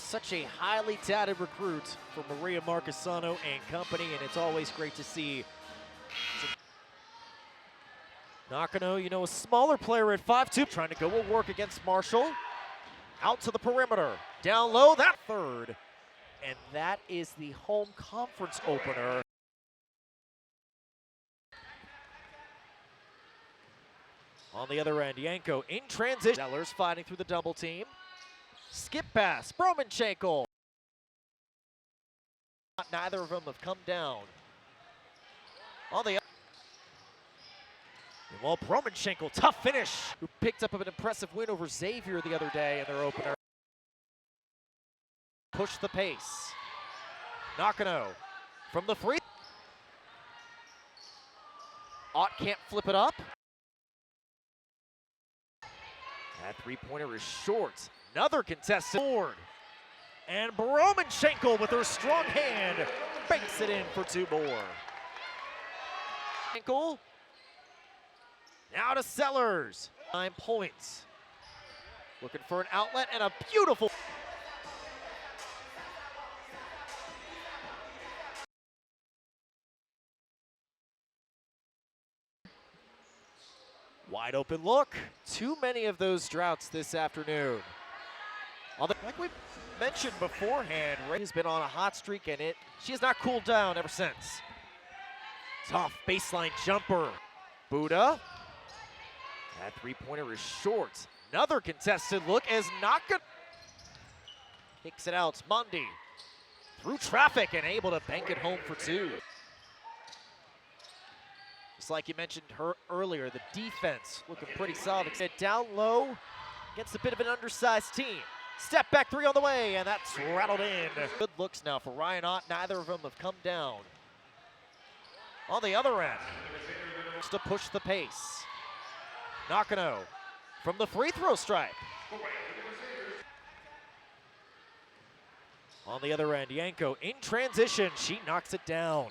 such a highly touted recruit for Maria Marcasano and company, and it's always great to see. Nakano, a smaller player at 5'2", trying to go at work against Marshall. Out to the perimeter, down low, that third. And that is the home conference opener. On the other end, Yanko in transition. Sellers fighting through the double team. Skip pass, Bromanchenko. Neither of them have come down. On the other. Well, Bromanchenko, tough finish, who picked up an impressive win over Xavier the other day in their opener. Push the pace. Nakano from the free. Ott can't flip it up. That three-pointer is short. Another contested board. And Bromanchenko with her strong hand banks it in for two more. Ankle. Now to Sellers. 9 points. Looking for an outlet and a beautiful. Wide open look. Too many of those droughts this afternoon. Like we mentioned beforehand, Ray has been on a hot streak and she has not cooled down ever since. Tough baseline jumper. Buddha. That three-pointer is short. Another contested look as Naka kicks it out. Mondi through traffic and able to bank it home for two. Just like you mentioned earlier, the defense looking pretty solid. Down low against a bit of an undersized team. Step back three on the way, and that's rattled in. Good looks now for Ryan Ott. Neither of them have come down. On the other end, just to push the pace. Nakano from the free throw stripe. On the other end, Yanko in transition. She knocks it down.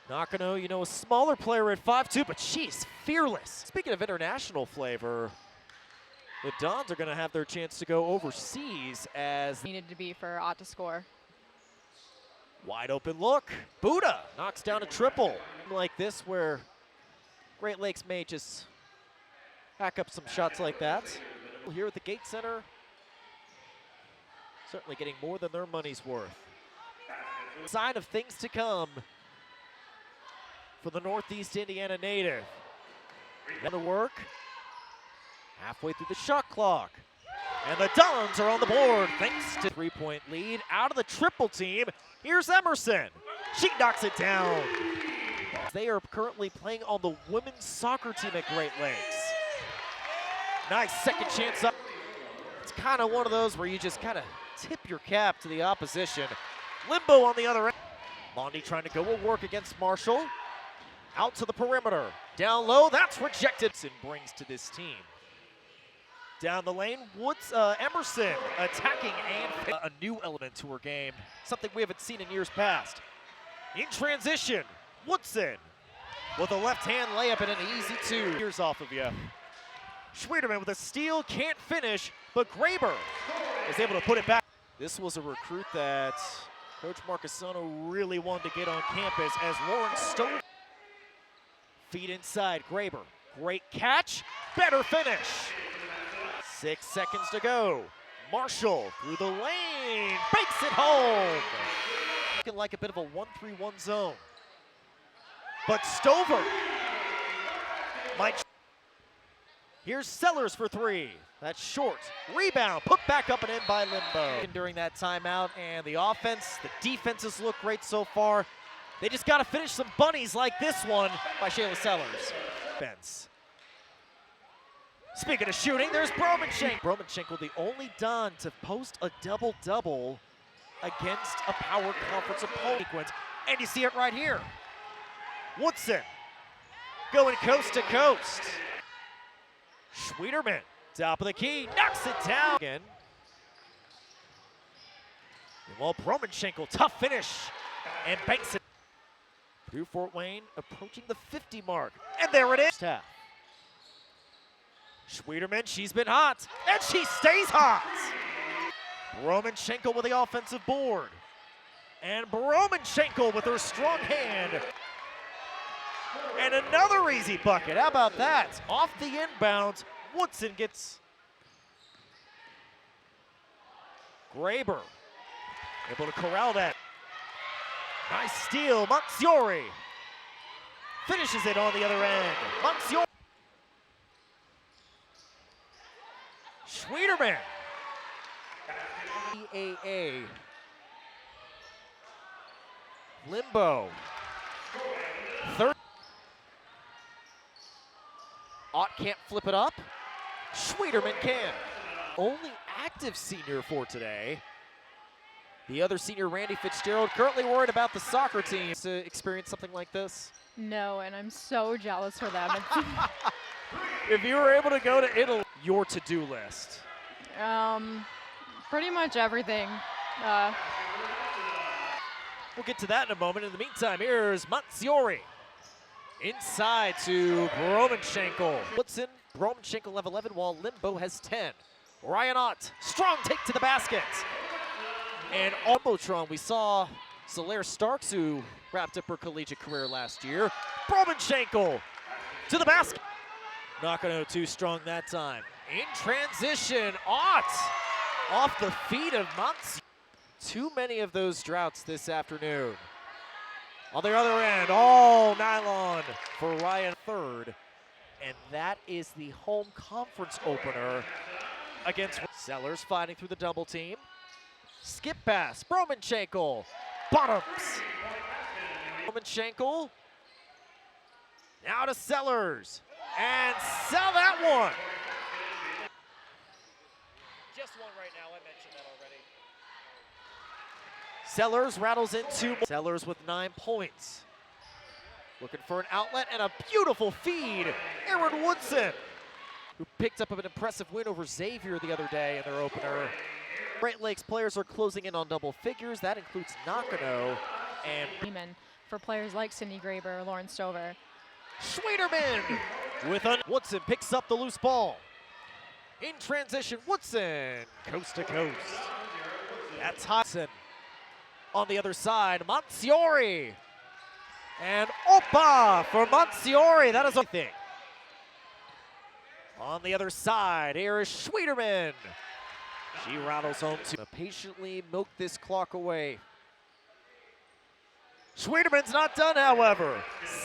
Nakano, a smaller player at 5'2", but she's fearless. Speaking of international flavor, the Dons are going to have their chance to go overseas as needed to be for Ott to score. Wide open look. Buddha knocks down a triple. Like this where Great Lakes may just hack up some shots like that. Here at the Gate Center, certainly getting more than their money's worth. Sign of things to come for the Northeast Indiana native. Gonna work. Halfway through the shot clock. And the Dons are on the board thanks to three-point lead. Out of the triple team, here's Emerson. She knocks it down. They are currently playing on the women's soccer team at Great Lakes. Nice second chance up. It's kind of one of those where you just kind of tip your cap to the opposition. Limbo on the other end. Mondi trying to go at work against Marshall. Out to the perimeter. Down low, that's rejected. Brings to this team. Down the lane, Emerson attacking and a new element to her game. Something we haven't seen in years past. In transition, Woodson with a left-hand layup and an easy two. Years off of you. Schwederman with a steal, can't finish, but Graber is able to put it back. This was a recruit that Coach Marcasano really wanted to get on campus as Lauren Stone. Feet inside, Graber. Great catch, better finish. 6 seconds to go. Marshall through the lane, banks it home. Looking like a bit of a 1-3-1 zone. But Stover might. Here's Sellers for three. That's short. Rebound, put back up and in by Limbo. During that timeout, and the offense, the defenses look great so far. They just got to finish some bunnies like this one by Shayla Sellers. Fence. Speaking of shooting, there's Bromanchenko. Bromanchenko, the only Don to post a double-double against a power conference opponent. And you see it right here. Woodson going coast to coast. Schwederman, top of the key, knocks it down again. Well, Bromanchenko, tough finish, and banks it. Purdue Fort Wayne approaching the 50 mark, and there it is. Schwederman, she's been hot, and she stays hot. Bromanchenko with the offensive board. And Bromanchenko with her strong hand. And another easy bucket. How about that? Off the inbound, Woodson gets Graber able to corral that. Nice steal, Monsiori finishes it on the other end. Monsiori. Schwieterman. EAA. Limbo. Third. Ott can't flip it up. Schwieterman can. Only active senior for today. The other senior, Randy Fitzgerald, currently worried about the soccer team to experience something like this. No, and I'm so jealous for them. If you were able to go to Italy, your to-do list. Pretty much everything. We'll get to that in a moment. In the meantime, here's Monsiori. Inside to Bromanchenko. Woodson, Bromanchenko level 11, while Limbo has 10. Ryan Ott, strong take to the basket. And on Jumbotron, we saw Solaire Starks, who wrapped up her collegiate career last year. Bromanchenko to the basket. Not going to go too strong that time. In transition, Ott off the feet of Monts. Too many of those droughts this afternoon. On the other end, all nylon for Ryan third. And that is the home conference opener against Sellers, fighting through the double team. Skip pass, Bromanchenko, bottoms. Bromanchenko, now to Sellers, and sell that one. Just one right now, I mentioned that already. Sellers rattles into Sellers with 9 points. Looking for an outlet and a beautiful feed. Aaron Woodson, who picked up an impressive win over Xavier the other day in their opener. Great Lakes players are closing in on double figures. That includes Nakano and for players like Cindy Graber or Lauren Stover. Schwieterman with Woodson picks up the loose ball. In transition, Woodson, coast to coast. That's Hudson. On the other side, Monsiori. And Opa for Monsiori. That is everything. On the other side, here is Schwieterman. She rattles home to patiently milk this clock away. Schwieterman's not done, however.